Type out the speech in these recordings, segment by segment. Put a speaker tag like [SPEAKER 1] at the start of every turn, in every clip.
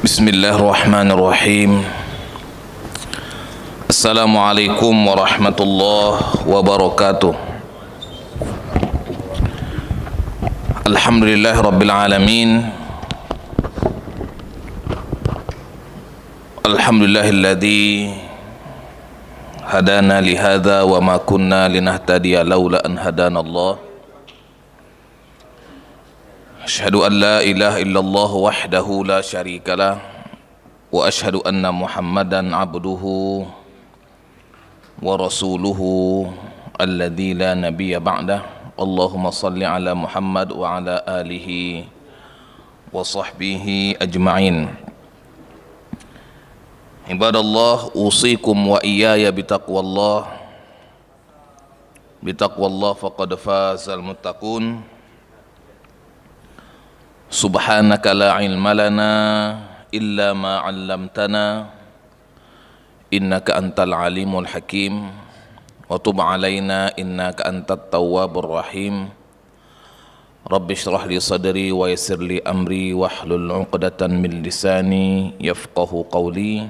[SPEAKER 1] Bismillahirrahmanirrahim. Assalamualaikum warahmatullahi wabarakatuh. Alhamdulillahirabbil alamin. Alhamdulillahilladzi hadana li hadza wa ma kunna linahtadiya laula an hadanallah. Asyhadu an la ilaha illallah wahdahu la syarikalah wa asyhadu anna Muhammadan abduhu wa rasuluhu alladzi la nabiyya ba'dah. Allahumma salli ala Muhammad wa ala alihi wa sahbihi ajma'in. Ibadallah, usikum wa iyaya bitaqwallah. Bitaqwallah faqad fazal muttaqun. Subhanaka la ilma lana illa ma 'allamtana innaka antal alimul hakim wa tub 'alaina innaka antat tawwabur rahim. Rabbi shrah li sadri wa yassir li amri wahlul 'uqdatan min lisani yafqahu qawli.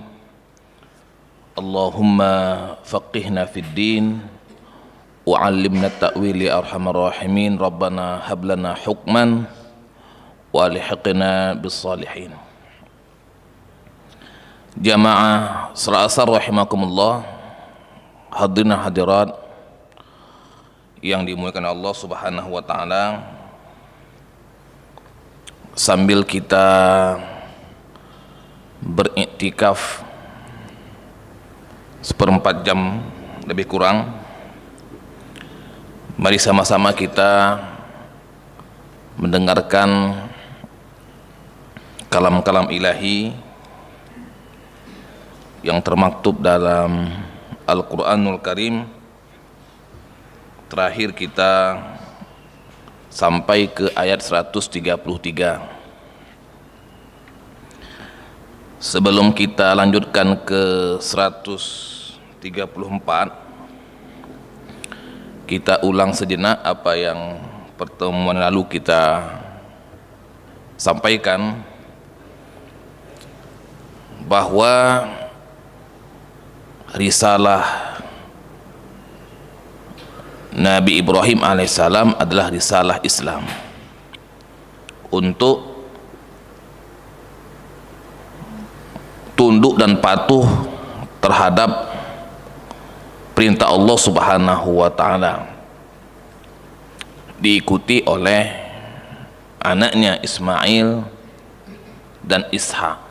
[SPEAKER 1] Allahumma faqihna fid din wa 'allimna at-ta'wil ya arhamar rahimin. Rabbana hab lana hukman wa alhiqna bis salihin. Jamaah serasar rahimakumullah, hadirin hadirat yang dimuliakan Allah Subhanahu wa taala. Sambil kita beriktikaf seperempat jam lebih kurang, mari sama-sama kita mendengarkan kalam-kalam ilahi yang termaktub dalam Al-Quranul Karim. Terakhir kita sampai ke ayat 133. Sebelum kita lanjutkan ke 134, kita ulang sejenak apa yang pertemuan lalu kita sampaikan, bahwa risalah Nabi Ibrahim alaihissalam adalah risalah Islam untuk tunduk dan patuh terhadap perintah Allah Subhanahu wa taala, diikuti oleh anaknya Ismail dan Ishak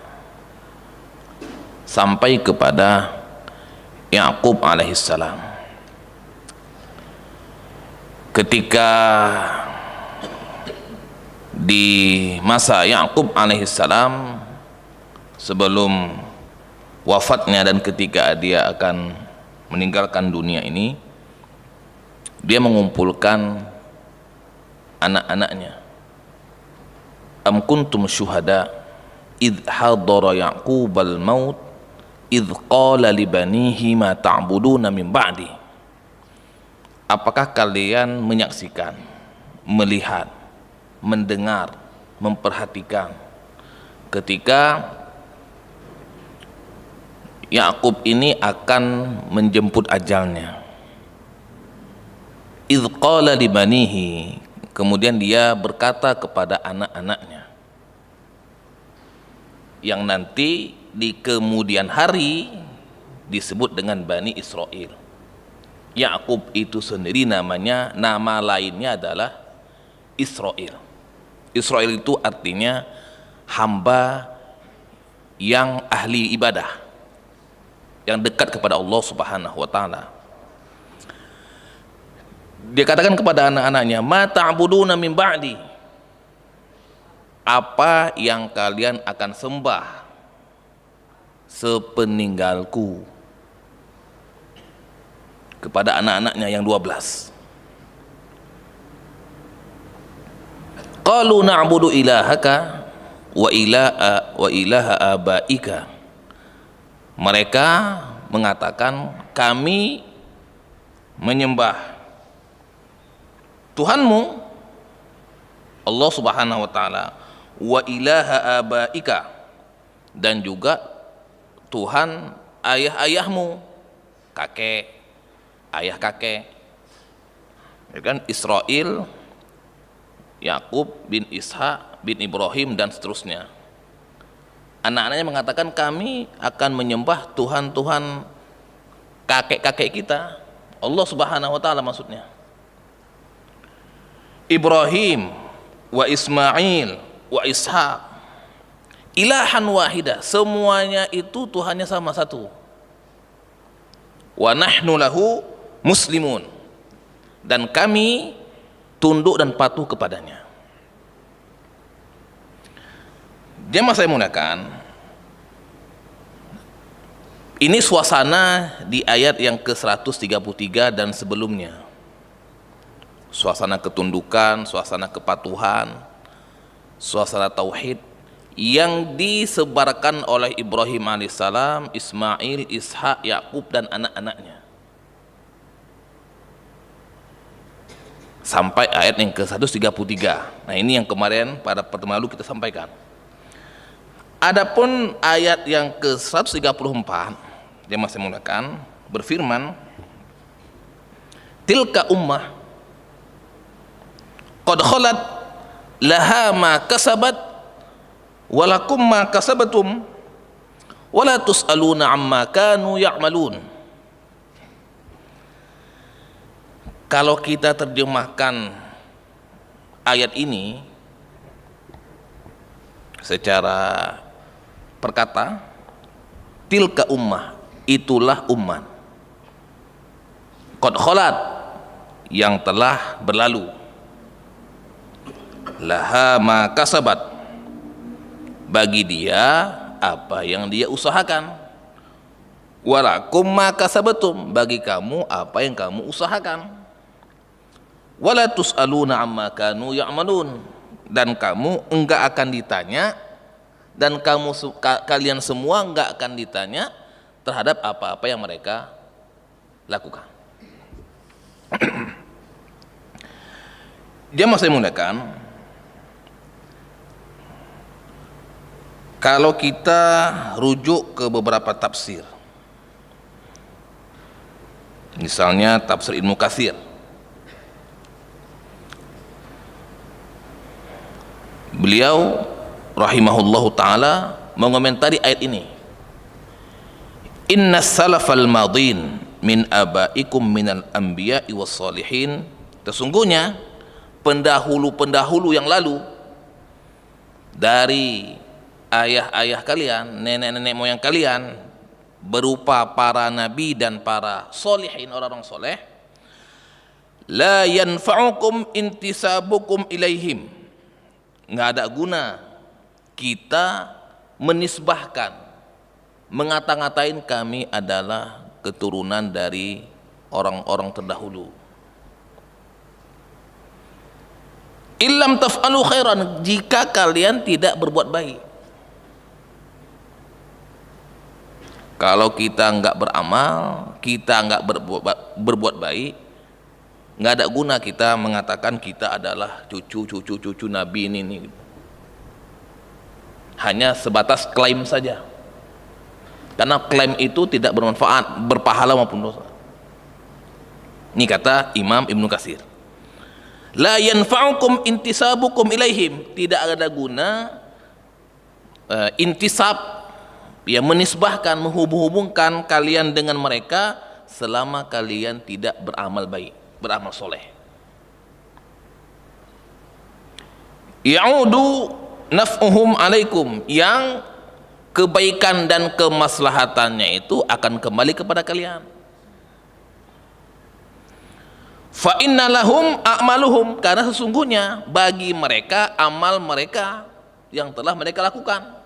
[SPEAKER 1] sampai kepada Yaqub alaihissalam. Ketika di masa Yaqub alaihissalam, sebelum wafatnya dan ketika dia akan meninggalkan dunia ini, dia mengumpulkan anak-anaknya. Am kuntum syuhada idh hadara Yaqubal maut idh qala li banihi ma ta'buduna min ba'di. Apakah kalian menyaksikan, melihat, mendengar, memperhatikan ketika Yaqub ini akan menjemput ajalnya? Idh qala li banihi, kemudian dia berkata kepada anak-anaknya, yang nanti di kemudian hari disebut dengan Bani Israel. Yaqub itu sendiri namanya, nama lainnya adalah Israel. Israel itu artinya hamba yang ahli ibadah, yang dekat kepada Allah Subhanahu wa taala. Dia katakan kepada anak-anaknya, ma ta'buduna min ba'di, apa yang kalian akan sembah sepeninggalku, kepada anak-anaknya yang 12. Qalu na'budu ilahaka wa ilaha abaika. Mereka mengatakan, kami menyembah Tuhanmu Allah Subhanahu wa taala, wa ilaha abaika, dan juga Tuhan ayah-ayahmu, kakek, ayah kakek, ya kan, Israel, Yakub bin Ishak bin Ibrahim dan seterusnya. Anak-anaknya mengatakan kami akan menyembah Tuhan-Tuhan kakek-kakek kita, Allah Subhanahu wa taala maksudnya. Ibrahim wa Ismail wa Ishak ilahan wahida, semuanya itu Tuhannya sama satu. Wa nahnu lahu muslimun, dan kami tunduk dan patuh kepadanya. Jemaah saya muliakan, ini suasana di ayat yang ke-133 dan sebelumnya. Suasana ketundukan, suasana kepatuhan, suasana tauhid yang disebarkan oleh Ibrahim alaihissalam, Ismail, Ishak, Yakub dan anak-anaknya. Sampai ayat yang ke-133. Nah, ini yang kemarin pada pertemuan lalu kita sampaikan. Adapun ayat yang ke-134 yang masih menggunakan berfirman, tilka ummah qad khalat laha ma kasabat walakum ma kasabatum wala tus'aluna amma kanu ya'malun. Kalau kita terjemahkan ayat ini secara perkata, tilka ummah, itulah umat, qad khalat, yang telah berlalu, laha ma kasabat, bagi dia apa yang dia usahakan, walakum ma kasabatum, bagi kamu apa yang kamu usahakan, wala tus'aluna amma kanu ya'malun, dan kamu enggak akan ditanya, dan kalian semua enggak akan ditanya terhadap apa-apa yang mereka lakukan. Dia masih menggunakan, kalau kita rujuk ke beberapa tafsir, misalnya tafsir Ibnu Katsir, beliau rahimahullahu ta'ala mengomentari ayat ini, inna salafal madin min abaikum minal anbiya'i was salihin, sesungguhnya pendahulu-pendahulu yang lalu dari ayah-ayah kalian, nenek-nenek moyang kalian, berupa para nabi dan para solihin, orang-orang soleh, la yanfa'ukum intisabukum ilaihim, nggak ada guna kita menisbahkan, mengata-ngatain kami adalah keturunan dari orang-orang terdahulu. Illam taf'alu khairan, jika kalian tidak berbuat baik. Kalau kita nggak beramal, kita nggak berbuat baik, nggak ada guna kita mengatakan kita adalah cucu Nabi ini. Hanya sebatas klaim saja, karena klaim itu tidak bermanfaat, berpahala maupun dosa. Ini kata Imam Ibnu Katsir, la yanfa'ukum intisabukum ilaihim, tidak ada guna intisab, ya menisbahkan, menghubung-hubungkan kalian dengan mereka selama kalian tidak beramal baik, beramal soleh. Ya'udu naf'uhum alaikum, yang kebaikan dan kemaslahatannya itu akan kembali kepada kalian. Fa inna lahum a'maluhum, karena sesungguhnya bagi mereka amal mereka yang telah mereka lakukan.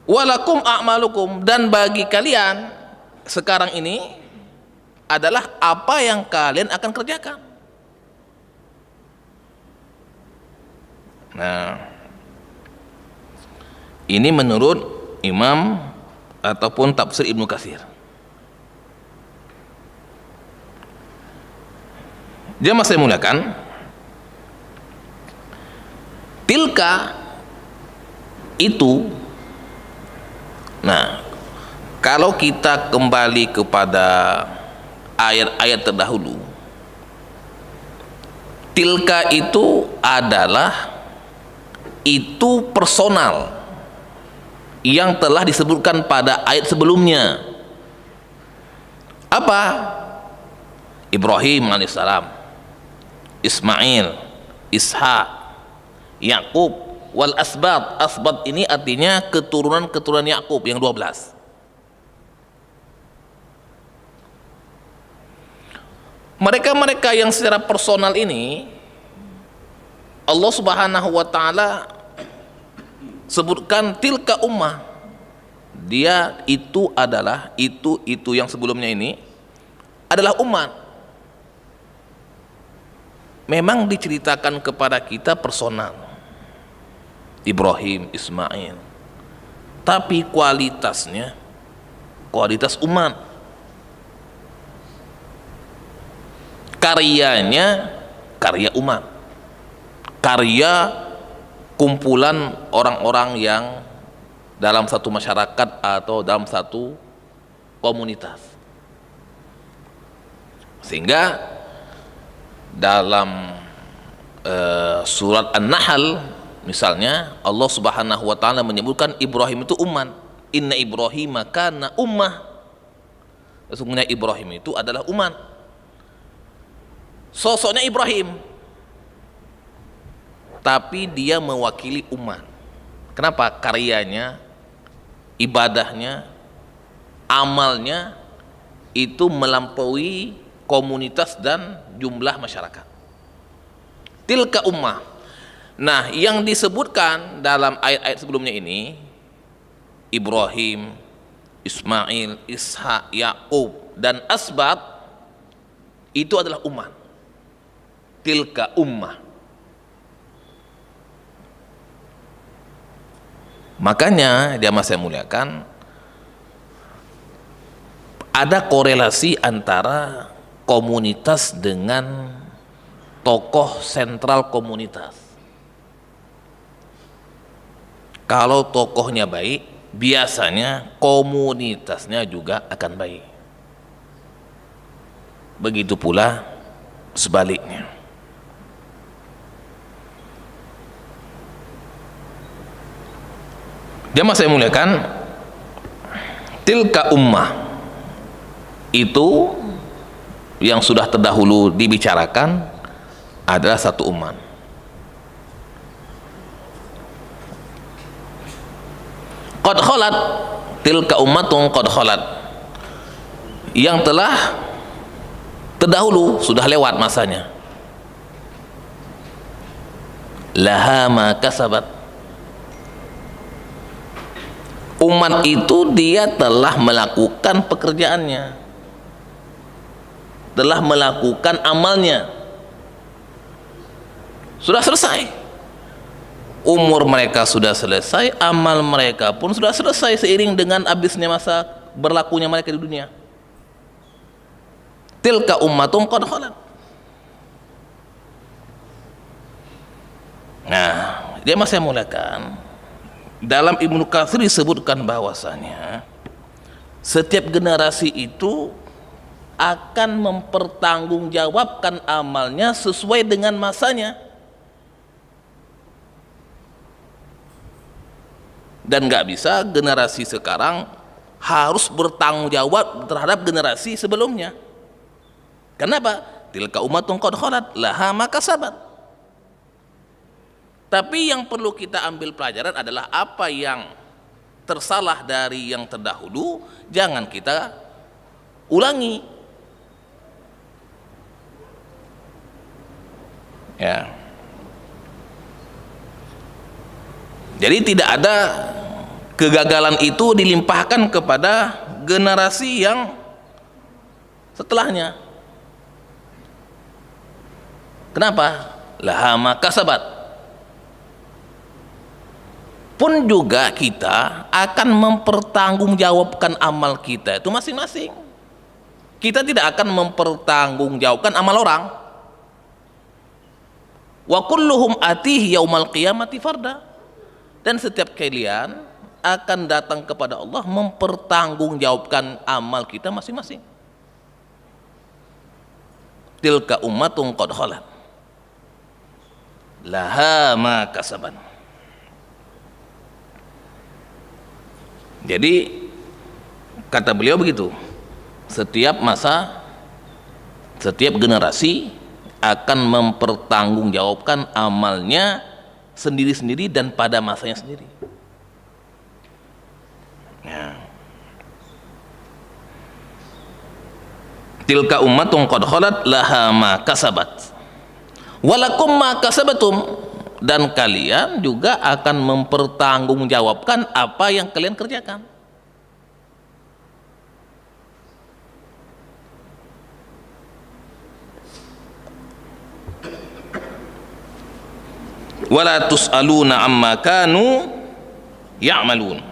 [SPEAKER 1] Walakum a'malukum, dan bagi kalian sekarang ini adalah apa yang kalian akan kerjakan. Nah, ini menurut Imam ataupun tafsir Ibnu Katsir. Dia masih mulakan, tilka itu. Nah, kalau kita kembali kepada ayat-ayat terdahulu, tilka itu adalah itu personal yang telah disebutkan pada ayat sebelumnya. Apa? Ibrahim alaihissalam, Ismail, Ishak, Yakub, wal asbat. Asbat ini artinya keturunan-keturunan Yakub yang 12. Mereka-mereka yang secara personal ini Allah Subhanahu wa taala sebutkan tilka ummah. Dia itu adalah itu yang sebelumnya ini adalah umat. Memang diceritakan kepada kita personal, Ibrahim, Ismail, tapi kualitasnya kualitas umat, karyanya karya umat, karya kumpulan orang-orang yang dalam satu masyarakat atau dalam satu komunitas. Sehingga dalam surat An-Nahl misalnya Allah Subhanahu wa taala menyebutkan Ibrahim itu umat. Inna Ibrahim kana ummah. Sesungguhnya Ibrahim itu adalah umat. Sosoknya Ibrahim, tapi dia mewakili umat. Kenapa? Karyanya, ibadahnya, amalnya itu melampaui komunitas dan jumlah masyarakat. Tilka ummah. Nah, yang disebutkan dalam ayat-ayat sebelumnya ini, Ibrahim, Ismail, Ishak, Yakub, dan Asbat, itu adalah umat. Tilka ummah. Makanya dia masih muliakan, ada korelasi antara komunitas dengan tokoh sentral komunitas. Kalau tokohnya baik, biasanya komunitasnya juga akan baik. Begitu pula sebaliknya. Dia masih muliakan, tilka ummah itu yang sudah terdahulu dibicarakan adalah satu umat. Qad khalat, tilka ummatun qad khalat, yang telah terdahulu, sudah lewat masanya. Laha ma kasabat, umat itu dia telah melakukan pekerjaannya, telah melakukan amalnya, sudah selesai. Umur mereka sudah selesai, amal mereka pun sudah selesai seiring dengan habisnya masa berlakunya mereka di dunia. Tilka ummatun qad khalat. Nah, dia masih muliakan, dalam Ibnu Katsir disebutkan bahwasanya setiap generasi itu akan mempertanggungjawabkan amalnya sesuai dengan masanya, dan nggak bisa generasi sekarang harus bertanggung jawab terhadap generasi sebelumnya. Kenapa? Tilka ummatun qad khalat laha ma kasabat. Tapi yang perlu kita ambil pelajaran adalah apa yang tersalah dari yang terdahulu jangan kita ulangi. Ya. Jadi tidak ada kegagalan itu dilimpahkan kepada generasi yang setelahnya. Kenapa? Laha ma kasabat. Pun juga kita akan mempertanggungjawabkan amal kita itu masing-masing. Kita tidak akan mempertanggungjawabkan amal orang. Wa kulluhum atihi yaumal qiyamati farda. Dan setiap kalian akan datang kepada Allah mempertanggungjawabkan amal kita masing-masing. Tilka ummatun qad khalat laha ma kasaban. Jadi kata beliau begitu, setiap masa, setiap generasi akan mempertanggungjawabkan amalnya sendiri-sendiri dan pada masanya sendiri. Ya. Tilka ummatun qad khalat laha ma kasabat walakum ma kasabatum, dan kalian juga akan mempertanggungjawabkan apa yang kalian kerjakan. Wala tus'aluna amma kanu ya'malun,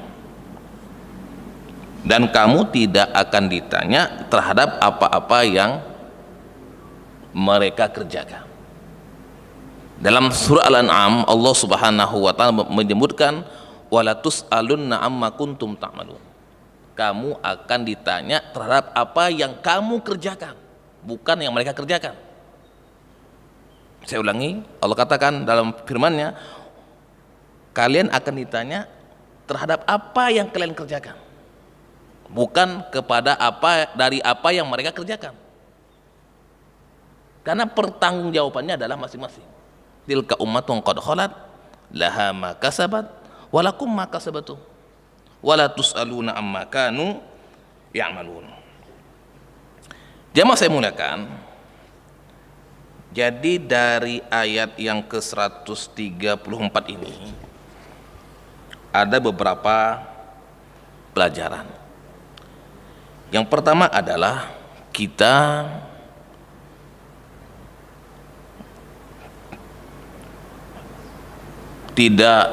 [SPEAKER 1] dan kamu tidak akan ditanya terhadap apa-apa yang mereka kerjakan. Dalam surah Al-An'am Allah Subhanahu wa taala menyebutkan wala tus'alunna amma kuntum ta'malun. Kamu akan ditanya terhadap apa yang kamu kerjakan, bukan yang mereka kerjakan. Saya ulangi, Allah katakan dalam firman-Nya, kalian akan ditanya terhadap apa yang kalian kerjakan, bukan kepada apa dari apa yang mereka kerjakan. Karena pertanggungjawabannya adalah masing-masing. Tilka ummatun qad khalat laha ma kasabat walakum ma kasabatum wala tus'aluna amma kanu ya'malun. Jamaah saya muliakan, jadi dari ayat yang ke-134 ini ada beberapa pelajaran. Yang pertama adalah kita tidak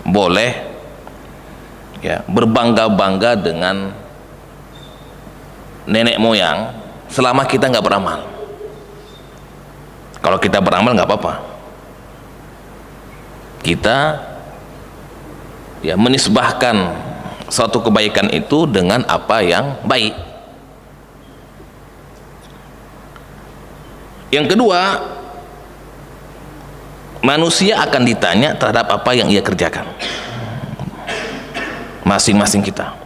[SPEAKER 1] boleh ya berbangga-bangga dengan nenek moyang selama kita nggak beramal. Kalau kita beramal nggak apa-apa, kita ya menisbahkan suatu kebaikan itu dengan apa yang baik. Yang kedua, manusia akan ditanya terhadap apa yang ia kerjakan, masing-masing kita.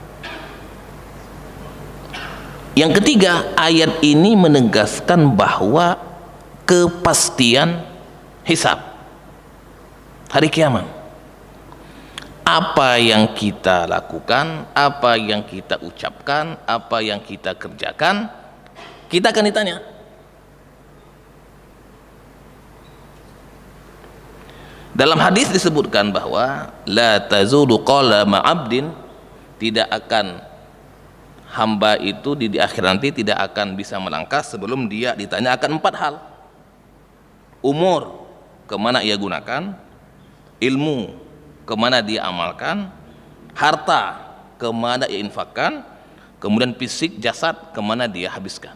[SPEAKER 1] Yang ketiga, ayat ini menegaskan bahwa kepastian hisab hari kiamat. Apa yang kita lakukan, apa yang kita ucapkan, apa yang kita kerjakan, kita akan ditanya. Dalam hadis disebutkan bahwa la tazulu qalama 'abdin, tidak akan hamba itu di akhir nanti tidak akan bisa melangkah sebelum dia ditanya akan 4 hal. Umur, kemana ia gunakan; ilmu, kemana dia amalkan; harta, kemana ia infakkan; kemudian fisik, jasad, kemana dia habiskan.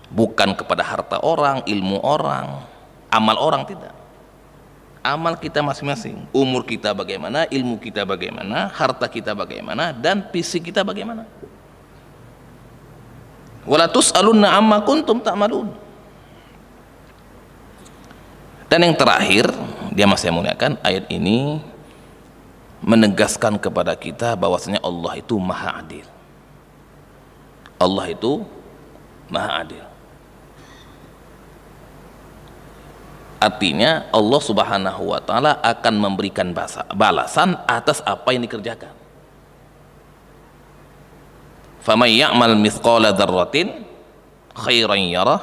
[SPEAKER 1] Bukan kepada harta orang, ilmu orang, amal orang, tidak. Amal kita masing-masing, umur kita bagaimana, ilmu kita bagaimana, harta kita bagaimana, dan fisik kita bagaimana. Wala tus'alunna amma kuntum ta'malun. Dan yang terakhir, dia masih muliakan, ayat ini menegaskan kepada kita bahwasanya Allah itu Maha Adil. Allah itu Maha Adil. Artinya Allah Subhanahu wa taala akan memberikan balasan atas apa yang dikerjakan. Faman ya'mal mithqala dzarratin khairan yarah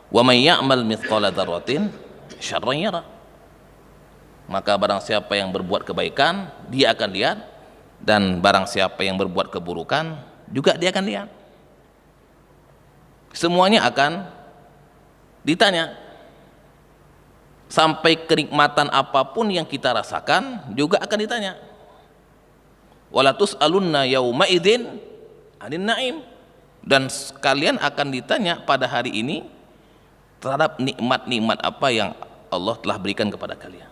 [SPEAKER 1] wa man ya'mal mithqala dzarratin syarran yarah. Maka barang siapa yang berbuat kebaikan, dia akan lihat, dan barang siapa yang berbuat keburukan juga dia akan lihat. Semuanya akan ditanya. Sampai kenikmatan apapun yang kita rasakan juga akan ditanya. Wala tus'alunna yauma idzin 'anin na'im, dan kalian akan ditanya pada hari ini terhadap nikmat-nikmat apa yang Allah telah berikan kepada kalian.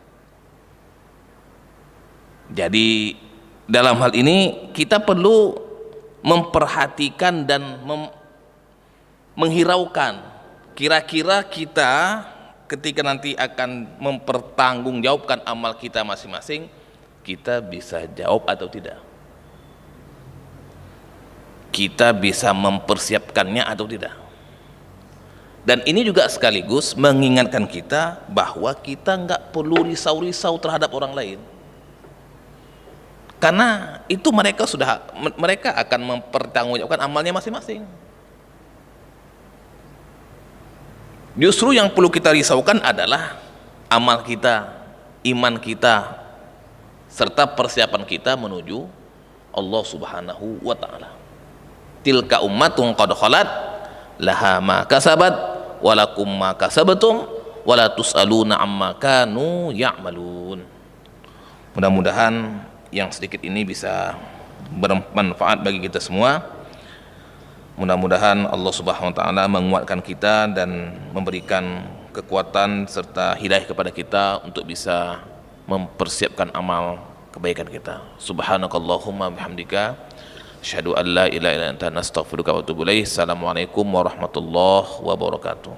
[SPEAKER 1] Jadi dalam hal ini kita perlu memperhatikan dan menghiraukan, kira-kira kita ketika nanti akan mempertanggungjawabkan amal kita masing-masing, kita bisa jawab atau tidak, kita bisa mempersiapkannya atau tidak. Dan ini juga sekaligus mengingatkan kita bahwa kita nggak perlu risau-risau terhadap orang lain, karena itu mereka akan mempertanggungjawabkan amalnya masing-masing. Justru yang perlu kita risaukan adalah amal kita, iman kita, serta persiapan kita menuju Allah Subhanahu wa ta'ala. Tilka ummatun qad khalat laha ma kasabat walakum ma kasabatum wala tus'aluna amma kanu ya'malun. Mudah-mudahan yang sedikit ini bisa bermanfaat bagi kita semua. Mudah-mudahan Allah Subhanahu wa ta'ala menguatkan kita dan memberikan kekuatan serta hidayah kepada kita untuk bisa mempersiapkan amal kebaikan kita. Subhanakallahumma bihamdika asyhadu an la ilaha illa anta nastaghfiruka wa atubu ilaik. Assalamualaikum warahmatullahi wabarakatuh.